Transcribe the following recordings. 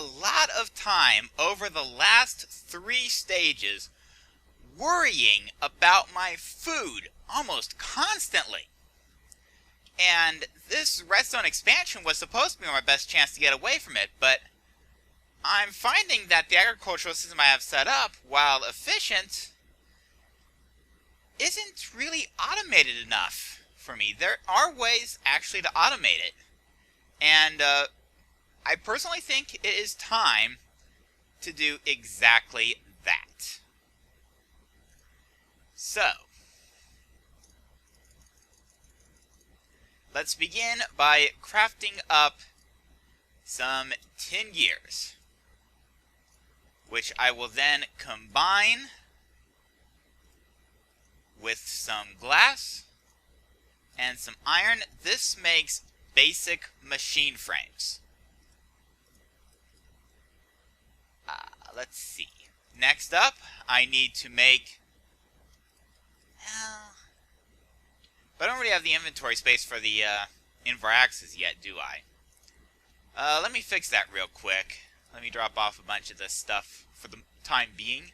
lot of time over the last 3 stages worrying about my food almost constantly. And this redstone expansion was supposed to be my best chance to get away from it, but I'm finding that the agricultural system I have set up, while efficient, isn't really automated enough for me. There are ways actually to automate it, and I personally think it is time to do exactly that. So, let's begin by crafting up some tin gears, which I will then combine with some glass and some iron. This makes basic machine frames. Let's see. Next up, I need to make... but I don't really have the inventory space for the invar axes yet, do I? Let me fix that real quick. Let me drop off a bunch of this stuff for the time being,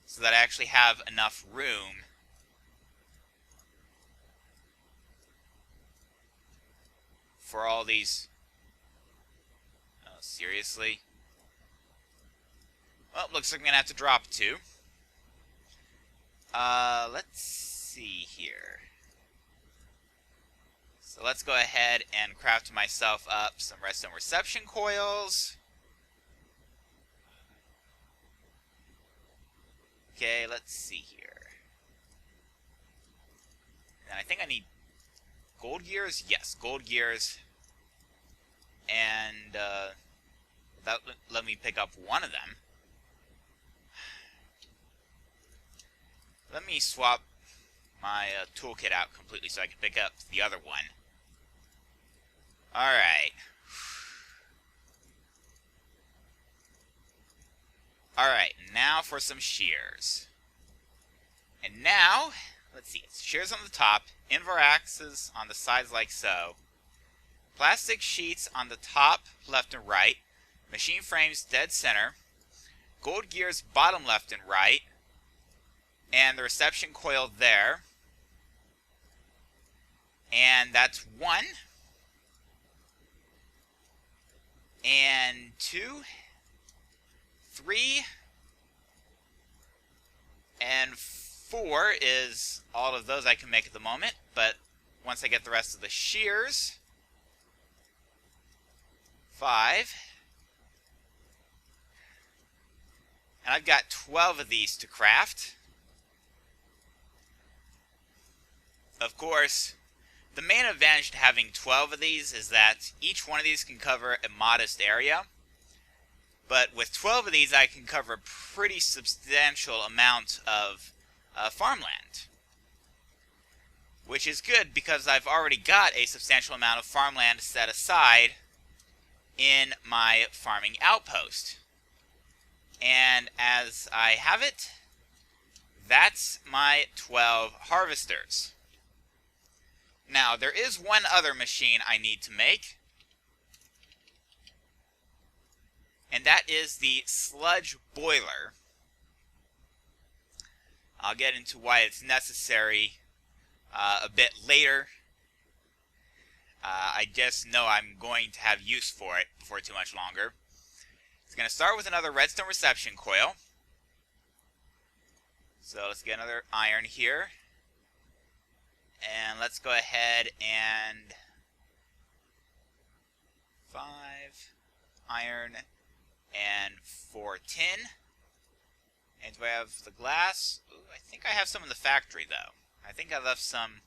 so that I actually have enough room for all these. Oh, seriously? Well, looks like I'm going to have to drop 2. Let's see here. So let's go ahead and craft myself up some redstone reception coils. Okay, let's see here. And I think I need gold gears. Yes, gold gears. And that let me pick up one of them. Let me swap my toolkit out completely so I can pick up the other one. Alright. Alright, now for some shears. And now, let's see, it's shears on the top, invar axes on the sides like so, plastic sheets on the top, left and right, machine frames dead center, gold gears bottom left and right, and the reception coil there. And that's 1. And 2. 3. And 4 is all of those I can make at the moment. But once I get the rest of the shears. 5. And I've got 12 of these to craft. Of course, the main advantage to having 12 of these is that each one of these can cover a modest area. But with 12 of these, I can cover a pretty substantial amount of farmland. Which is good because I've already got a substantial amount of farmland set aside in my farming outpost. And as I have it, that's my 12 harvesters. Now, there is one other machine I need to make, and that is the sludge boiler. I'll get into why it's necessary a bit later. I just know I'm going to have use for it before too much longer. It's going to start with another redstone reception coil. So let's get another iron here. And let's go ahead and 5 iron and 4 tin. And do I have the glass? Ooh, I think I have some in the factory though. I think I left some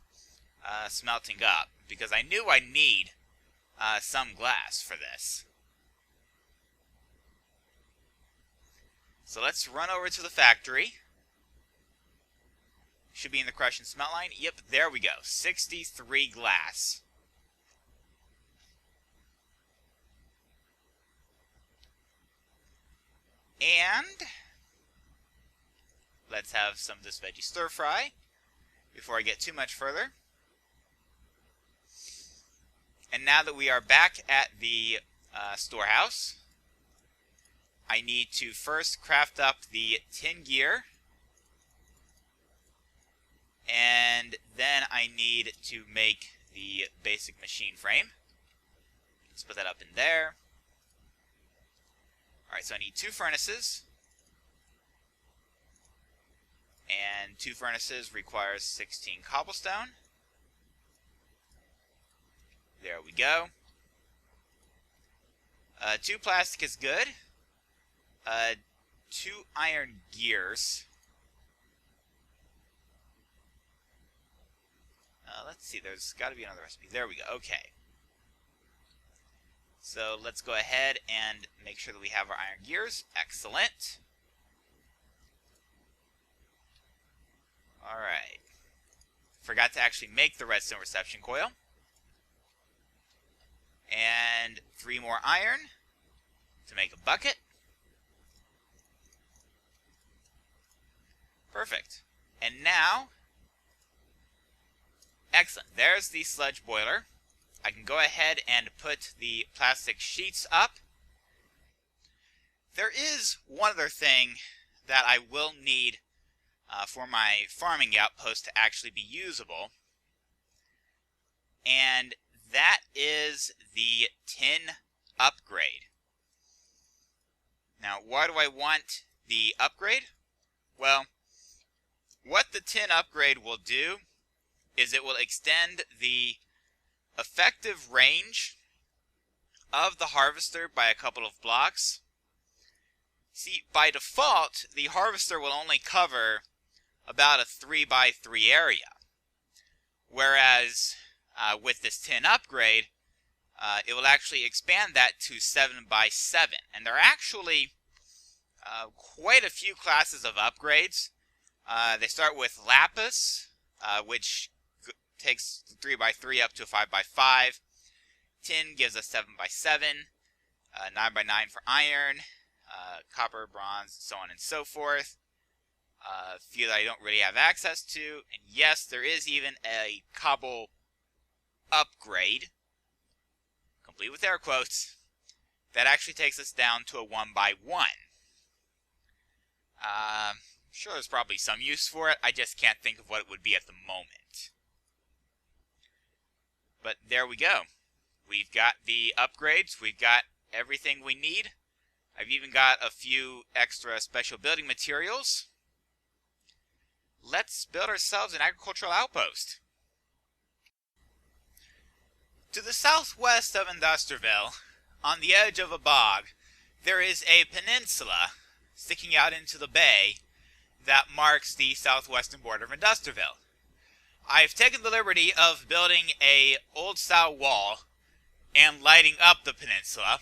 smelting up because I knew I need some glass for this. So let's run over to the factory. Should be in the crush and smelt line. Yep, there we go. 63 glass. And let's have some of this veggie stir fry before I get too much further. And now that we are back at the storehouse, I need to first craft up the tin gear, and then I need to make the basic machine frame. Let's put that up in there. Alright, so I need 2 furnaces, and 2 furnaces requires 16 cobblestone. There we go. 2 plastic is good. 2 iron gears. Let's see, there's got to be another recipe. There we go, okay. So let's go ahead and make sure that we have our iron gears. Excellent. Alright. Forgot to actually make the redstone reception coil. And 3 more iron to make a bucket. Perfect. And now, excellent, there's the sludge boiler. I can go ahead and put the plastic sheets up. There is one other thing that I will need for my farming outpost to actually be usable, and that is the tin upgrade. Now, why do I want the upgrade? Well, what the tin upgrade will do is it will extend the effective range of the harvester by a couple of blocks. See, by default, the harvester will only cover about a 3x3 area, whereas with this tin upgrade, it will actually expand that to 7x7. And there are actually quite a few classes of upgrades. They start with lapis, which takes 3x3 up to 5x5. Tin gives us 7x7, 9x9 for iron, copper, bronze, so on and so forth. A few that I don't really have access to. And yes, there is even a cobble upgrade, complete with air quotes, that actually takes us down to a 1x1. Sure, there's probably some use for it. I just can't think of what it would be at the moment. But there we go. We've got the upgrades. We've got everything we need. I've even got a few extra special building materials. Let's build ourselves an agricultural outpost. To the southwest of Industriville, on the edge of a bog, there is a peninsula sticking out into the bay that marks the southwestern border of Industriville. I've taken the liberty of building a old-style wall and lighting up the peninsula,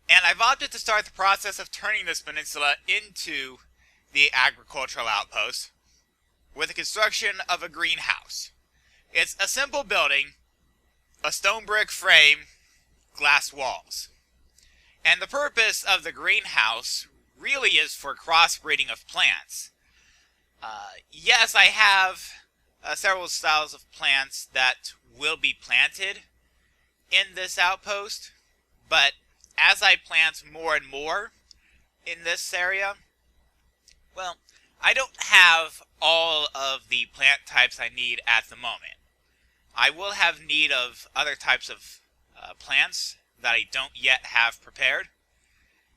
and I've opted to start the process of turning this peninsula into the agricultural outpost with the construction of a greenhouse. It's a simple building, a stone brick frame, glass walls. And the purpose of the greenhouse really is for crossbreeding of plants. Yes, I have several styles of plants that will be planted in this outpost, but as I plant more and more in this area, well, I don't have all of the plant types I need at the moment. I will have need of other types of plants that I don't yet have prepared,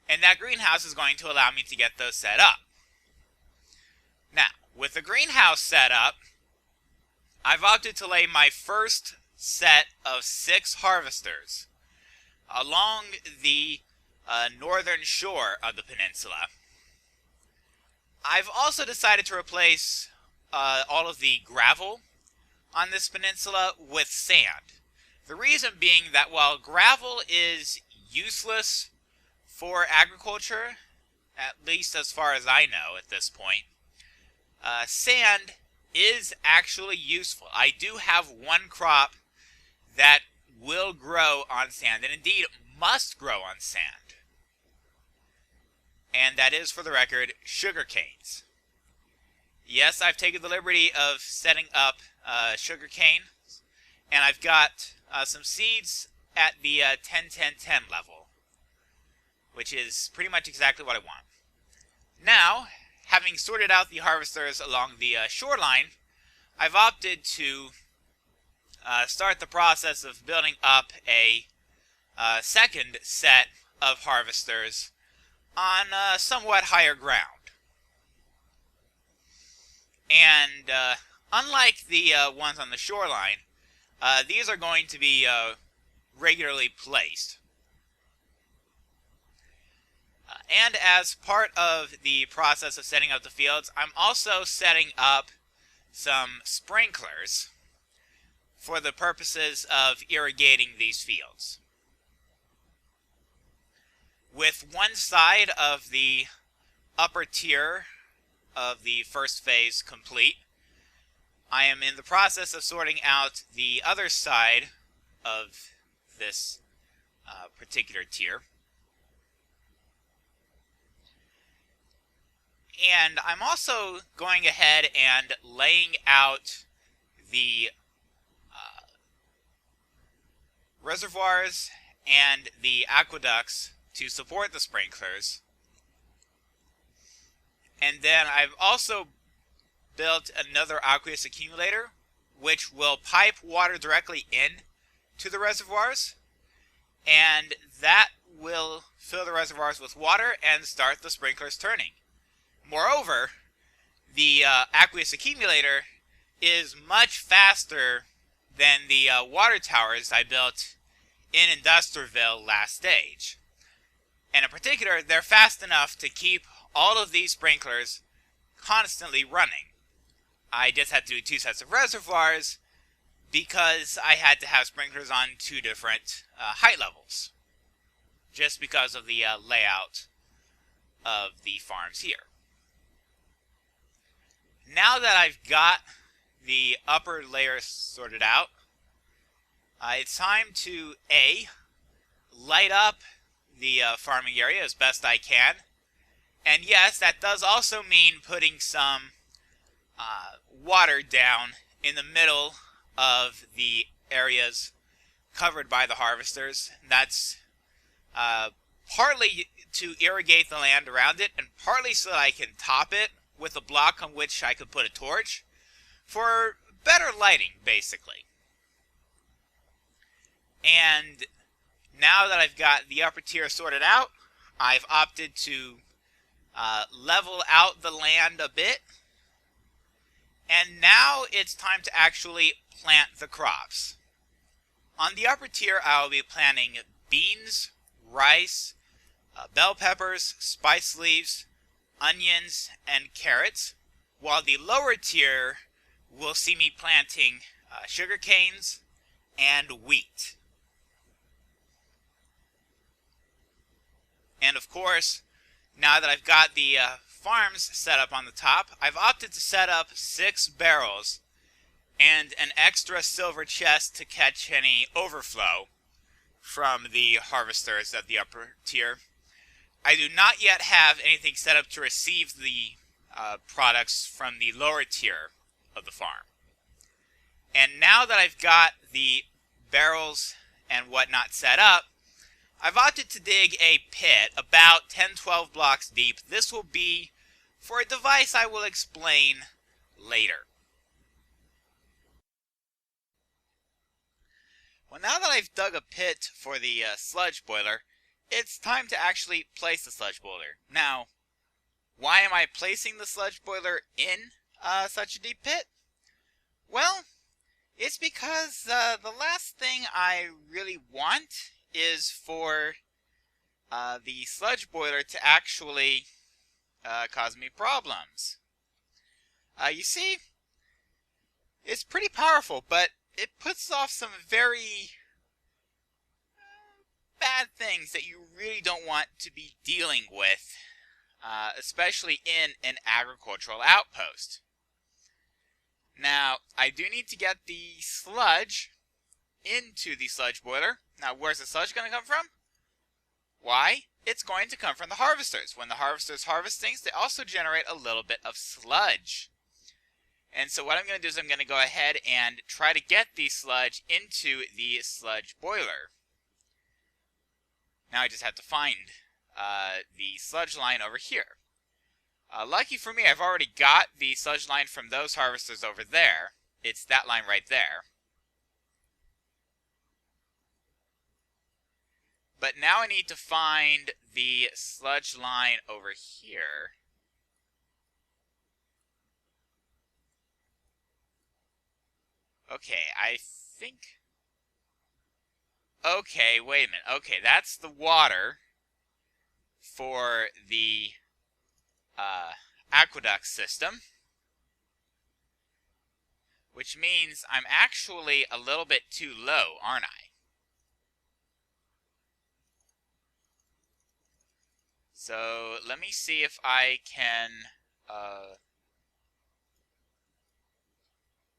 and that greenhouse is going to allow me to get those set up. Now, with the greenhouse set up, I've opted to lay my first set of 6 harvesters along the northern shore of the peninsula. I've also decided to replace all of the gravel on this peninsula with sand. The reason being that while gravel is useless for agriculture, at least as far as I know at this point, sand is actually useful. I do have one crop that will grow on sand, and indeed must grow on sand. And that is, for the record, sugar canes. Yes, I've taken the liberty of setting up sugar cane, and I've got some seeds at the 10-10-10 level. which is pretty much exactly what I want. Now, having sorted out the harvesters along the shoreline, I've opted to start the process of building up a second set of harvesters on somewhat higher ground. And unlike the ones on the shoreline, these are going to be regularly placed. And as part of the process of setting up the fields, I'm also setting up some sprinklers for the purposes of irrigating these fields. With one side of the upper tier of the first phase complete, I am in the process of sorting out the other side of this particular tier. And I'm also going ahead and laying out the reservoirs and the aqueducts to support the sprinklers. And then I've also built another aqueous accumulator, which will pipe water directly in to the reservoirs, and that will fill the reservoirs with water and start the sprinklers turning. Moreover, the aqueous accumulator is much faster than the water towers I built in Industriville last stage. And in particular, they're fast enough to keep all of these sprinklers constantly running. I just had to do 2 sets of reservoirs because I had to have sprinklers on 2 different height levels, just because of the layout of the farms here. Now that I've got the upper layers sorted out, it's time to A, light up the farming area as best I can. And yes, that does also mean putting some water down in the middle of the areas covered by the harvesters. That's partly to irrigate the land around it, and partly so that I can top it with a block on which I could put a torch for better lighting, basically. And now that I've got the upper tier sorted out, I've opted to level out the land a bit. And now it's time to actually plant the crops. On the upper tier, I'll be planting beans, rice, bell peppers, spice leaves, onions, and carrots, while the lower tier will see me planting sugar canes and wheat. And of course, now that I've got the farms set up on the top, I've opted to set up 6 barrels and an extra silver chest to catch any overflow from the harvesters at the upper tier. I do not yet have anything set up to receive the products from the lower tier of the farm. And now that I've got the barrels and whatnot set up, I've opted to dig a pit about 10-12 blocks deep. This will be for a device I will explain later. Well, now that I've dug a pit for the sludge boiler, it's time to actually place the sludge boiler. Now, why am I placing the sludge boiler in such a deep pit? Well, it's because the last thing I really want is for the sludge boiler to actually cause me problems. You see, it's pretty powerful, but it puts off some very bad things that you really don't want to be dealing with, especially in an agricultural outpost. Now, I do need to get the sludge into the sludge boiler. Now, where's the sludge going to come from? Why? It's going to come from the harvesters. When the harvesters harvest things, they also generate a little bit of sludge. And so what I'm going to do is I'm going to go ahead and try to get the sludge into the sludge boiler. Now I just have to find the sludge line over here. Lucky for me, I've already got the sludge line from those harvesters over there. It's that line right there. But now I need to find the sludge line over here. Okay, I think... Okay, wait a minute. Okay, that's the water for the aqueduct system. Which means I'm actually a little bit too low, aren't I? So let me see if I can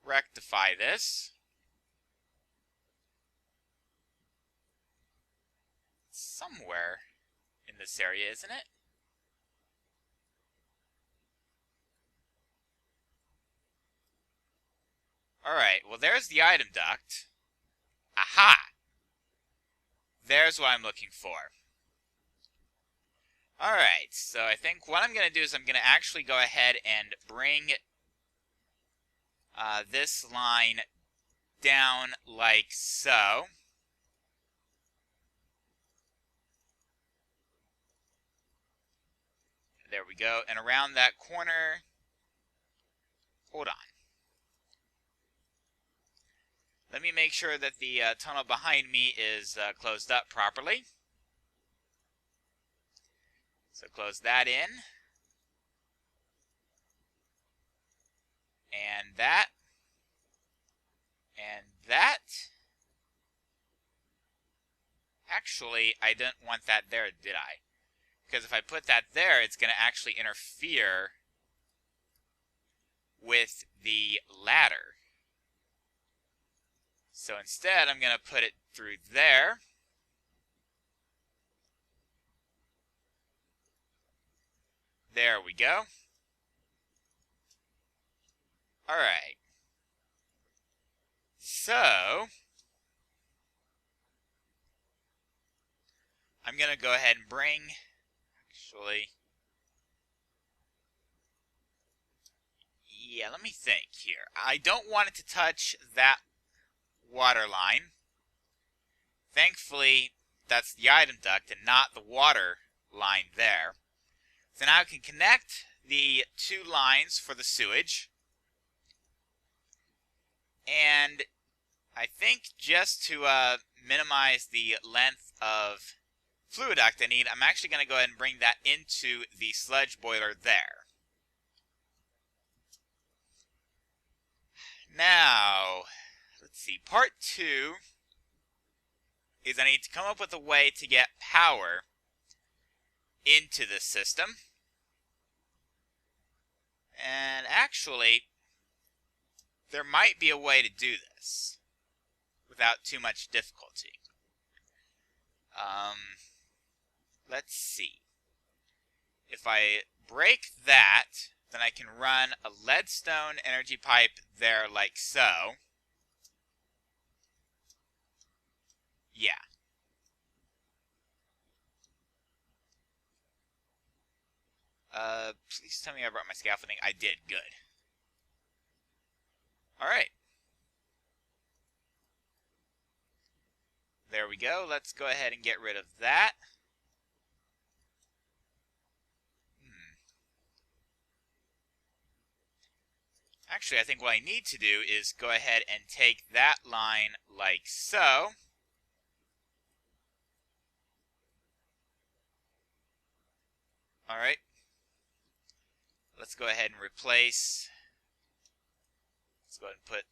rectify this. It's somewhere in this area, isn't it? Alright, well there's the item duct. Aha! There's what I'm looking for. Alright, so I think what I'm going to do is I'm going to actually go ahead and bring this line down like so. There we go. And around that corner, hold on. Let me make sure that the tunnel behind me is closed up properly. So close that in. And that. And that. Actually, I didn't want that there, did I? Because if I put that there, it's going to actually interfere with the ladder. So instead, I'm going to put it through there. There we go. Alright. So, I'm going to go ahead and bring, actually, yeah, let me think here. I don't want it to touch that water line. Thankfully, that's the item duct and not the water line there. So now I can connect the two lines for the sewage. And I think just to minimize the length of fluid duct I need, I'm actually going to go ahead and bring that into the sludge boiler there. Now, let's see, part 2 is I need to come up with a way to get power into the system. And actually, there might be a way to do this without too much difficulty. Let's see. If I break that, then I can run a leadstone energy pipe there like so. Yeah. Please tell me I brought my scaffolding. I did. Good. Alright. There we go. Let's go ahead and get rid of that. Actually, I think what I need to do is go ahead and take that line like so. Alright. Let's go ahead and replace. Let's go ahead and put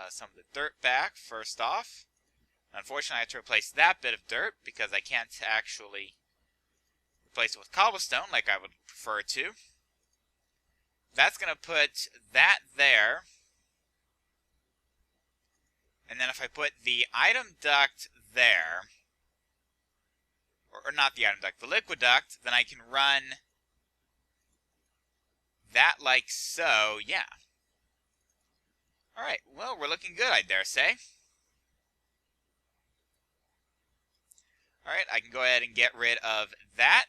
some of the dirt back first off. Unfortunately, I have to replace that bit of dirt because I can't actually replace it with cobblestone like I would prefer to. That's going to put that there. And then if I put the item duct there, or not the item duct, the liquid duct, then I can run that like so, yeah. Alright, well, we're looking good, I dare say. Alright, I can go ahead and get rid of that.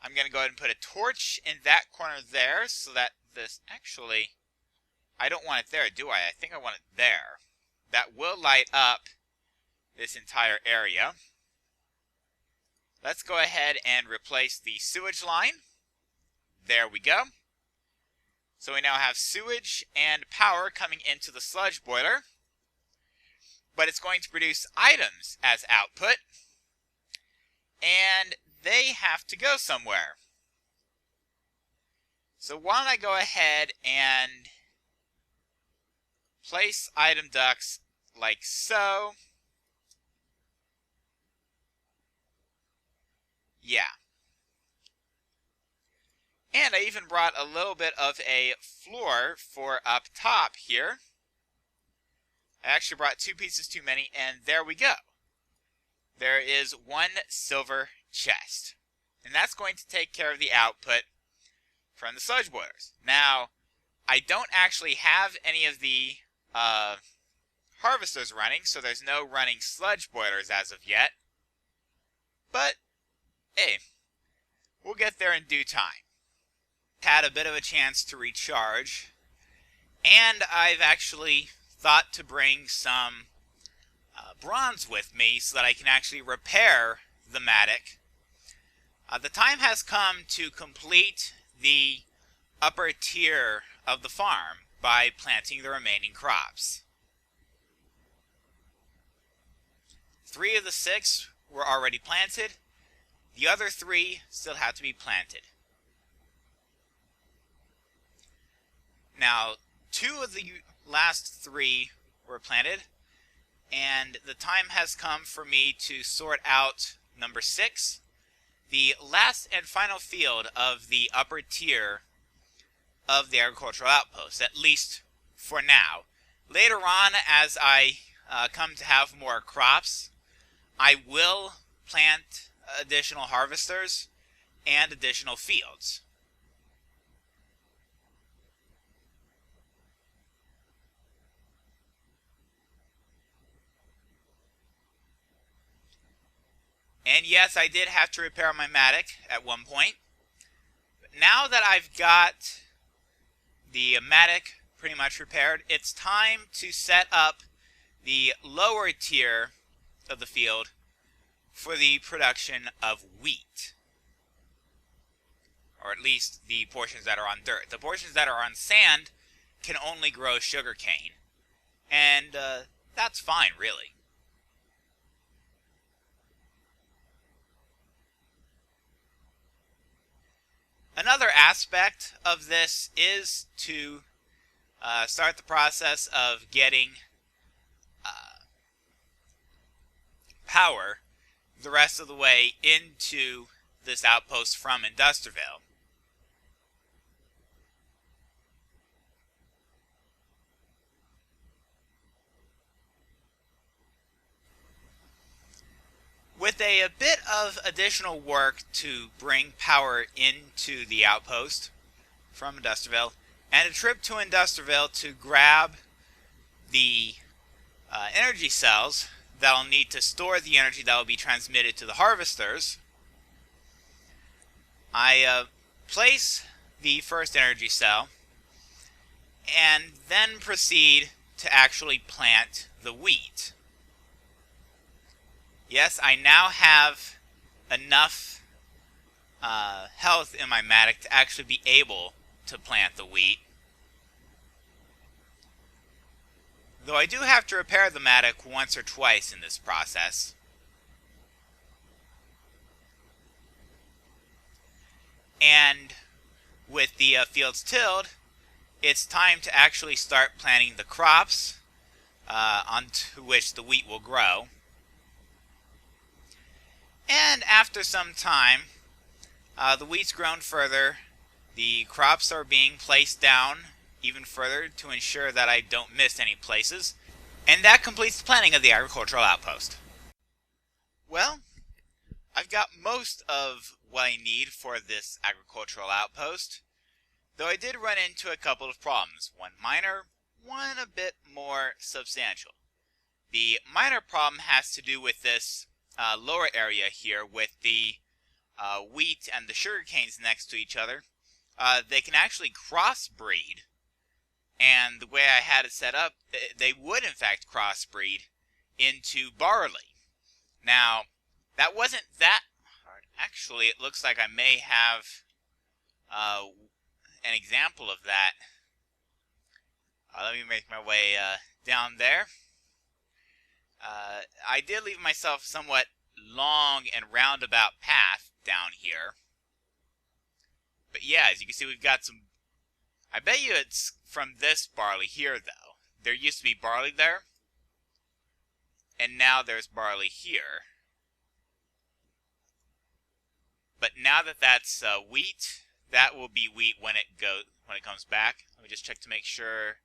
I'm going to go ahead and put a torch in that corner there so that this actually, I don't want it there, do I? I think I want it there. That will light up this entire area. Let's go ahead and replace the sewage line. There we go. So we now have sewage and power coming into the sludge boiler. But it's going to produce items as output. And they have to go somewhere. So why don't I go ahead and place item ducts like so. Yeah. And I even brought a little bit of a floor for up top here. I actually brought 2 pieces too many, and there we go. There is 1 silver chest. And that's going to take care of the output from the sludge boilers. Now, I don't actually have any of the harvesters running, so there's no running sludge boilers as of yet. But, hey, we'll get there in due time. Had a bit of a chance to recharge, and I've actually thought to bring some bronze with me so that I can actually repair the mattock. The time has come to complete the upper tier of the farm by planting the remaining crops. 3 of the 6 were already planted. The other 3 still have to be planted. Now, 2 of the last 3 were planted, and the time has come for me to sort out number 6, the last and final field of the upper tier of the agricultural outpost, at least for now. Later on, as I come to have more crops, I will plant additional harvesters and additional fields. And yes, I did have to repair my mattock at one point. But now that I've got the mattock pretty much repaired, it's time to set up the lower tier of the field for the production of wheat. Or at least the portions that are on dirt. The portions that are on sand can only grow sugarcane. And that's fine, really. Another aspect of this is to start the process of getting power the rest of the way into this outpost from Industriville. With a bit of additional work to bring power into the outpost from Industriville, and a trip to Industriville to grab the energy cells that will need to store the energy that will be transmitted to the harvesters, I place the first energy cell and then proceed to actually plant the wheat. Yes, I now have enough health in my mattock to actually be able to plant the wheat. Though I do have to repair the mattock once or twice in this process. And with the fields tilled, it's time to actually start planting the crops onto which the wheat will grow. And after some time, the wheat's grown further, the crops are being placed down even further to ensure that I don't miss any places, and that completes the planning of the agricultural outpost. Well, I've got most of what I need for this agricultural outpost, though I did run into a couple of problems, one minor, one a bit more substantial. The minor problem has to do with this lower area here with the wheat and the sugar canes next to each other. They can actually crossbreed, and the way I had it set up, they would in fact crossbreed into barley. Now, that wasn't that hard. Actually, it looks like I may have an example of that. Let me make my way down there. I did leave myself a somewhat long and roundabout path down here. But yeah, as you can see, we've got some... I bet you it's from this barley here, though. There used to be barley there, and now there's barley here. But now that that's wheat, that will be wheat when it comes back. Let me just check to make sure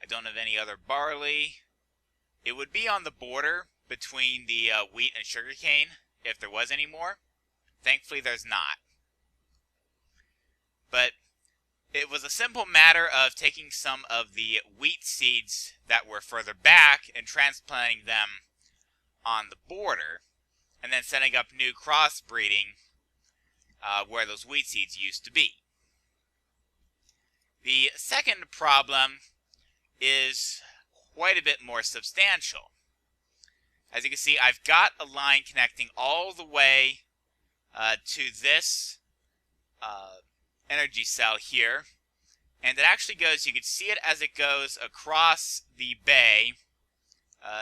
I don't have any other barley. It would be on the border between the wheat and sugarcane if there was any more. Thankfully, there's not. But it was a simple matter of taking some of the wheat seeds that were further back and transplanting them on the border, and then setting up new crossbreeding where those wheat seeds used to be. The second problem is quite a bit more substantial. As you can see, I've got a line connecting all the way to this energy cell here, and it actually goes, you can see it as it goes across the bay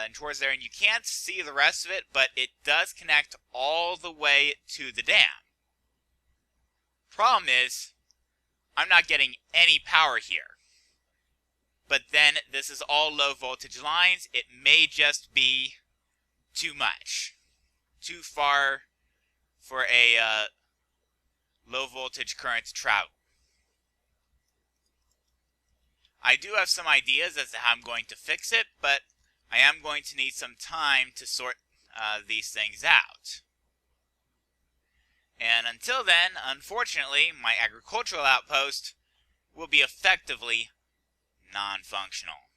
and towards there, and you can't see the rest of it, but it does connect all the way to the dam. Problem is, I'm not getting any power here. But then this is all low voltage lines. It may just be too much, too far for a low voltage current to travel. I do have some ideas as to how I'm going to fix it, but I am going to need some time to sort these things out. And until then, unfortunately, my agricultural outpost will be effectively non-functional.